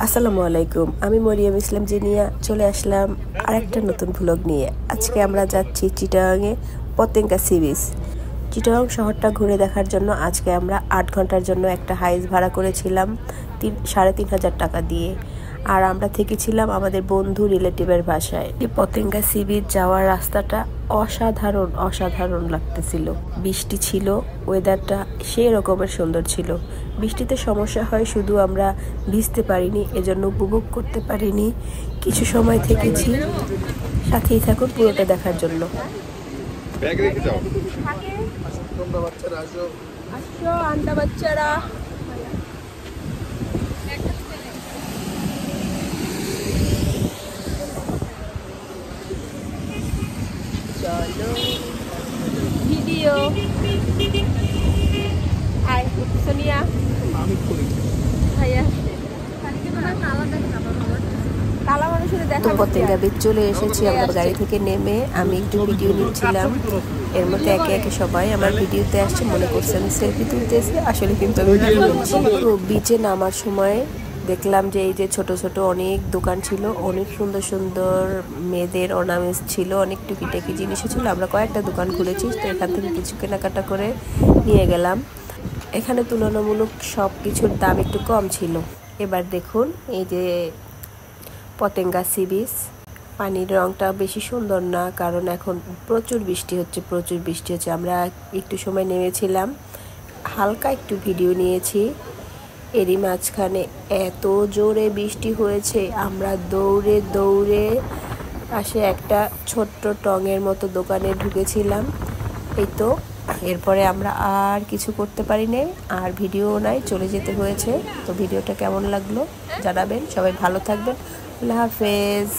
আসসালামু আলাইকুম। আমি মরিয়ম ইসলাম জিনিয়া চলে আসলাম আরেকটা নতুন ভ্লগ নিয়ে। আজকে আমরা যাচ্ছি চিটাগাংয়ে পতেঙ্গা সি বিচ। চিটাগাং শহরটা ঘুরে দেখার জন্য আজকে আমরা 8 ঘন্টার জন্য একটা হাইস ভাড়া করেছিলাম 3,500 টাকা দিয়ে। আর আমরা থেকেছিলাম আমাদের বন্ধু রিলেটিভের বাসায়। এই পতেঙ্গা সি বিচ যাওয়ার রাস্তাটা অসাধারণ লাগতেছিল। বৃষ্টি ছিল, ওয়েদারটা সেই রকমের সুন্দর ছিল। বৃষ্টিতে সমস্যা হয় শুধু আমরা ভিজতে পারিনি, এজন্য উপভোগ করতে পারিনি। কিছু সময় থেকেছি, সাথেই থাকুন পুরোটা দেখার জন্য। বাচ্চারা চলো ভিডিও হাই সোনিয়া আমি করি ভাইয়া পতেঙ্গা বিচ চলে এসেছি। আমরা গাড়ি থেকে নেমে আমি একটু ভিডিও নিচ্ছিলাম। এর মধ্যে একে একে সবাই আমার ভিডিওতে আসছে, মনে করছে আমি সেলফি তুলতেছি, আসলে কিন্তু আমি ভিডিও করছি। তো বিচে নামার সময় দেখলাম যে এই যে ছোট ছোট অনেক দোকান ছিল, অনেক সুন্দর সুন্দর মেয়েদের অর্নামেন্টস ছিল, অনেক টুকিটাকি জিনিসও ছিল। আমরা কয়েকটা দোকান খুলেছি, তো এখান থেকে কিছু কেনাকাটা করে নিয়ে গেলাম। এখানে তুলনামূলক সব কিছুর দাম একটু কম ছিল। এবার দেখুন এই যে পতেঙ্গা সি বিচ, পানির রংটা বেশি সুন্দর না, কারণ এখন প্রচুর বৃষ্টি হচ্ছে। আমরা একটু সময় নেমেছিলাম, হালকা একটু ভিডিও নিয়েছি। এরই মাঝখানে এত জোরে বৃষ্টি হয়েছে, আমরা দৌড়ে দৌড়ে পাশে একটা ছোট্ট টঙের মতো দোকানে ঢুকেছিলাম। এই তো এরপরে আমরা আর কিছু করতে পারি নাই, আর ভিডিও নাই, চলে যেতে হয়েছে। তো ভিডিওটা কেমন লাগলো জানাবেন, সবাই ভালো থাকবেন, আল্লাহ হাফেজ।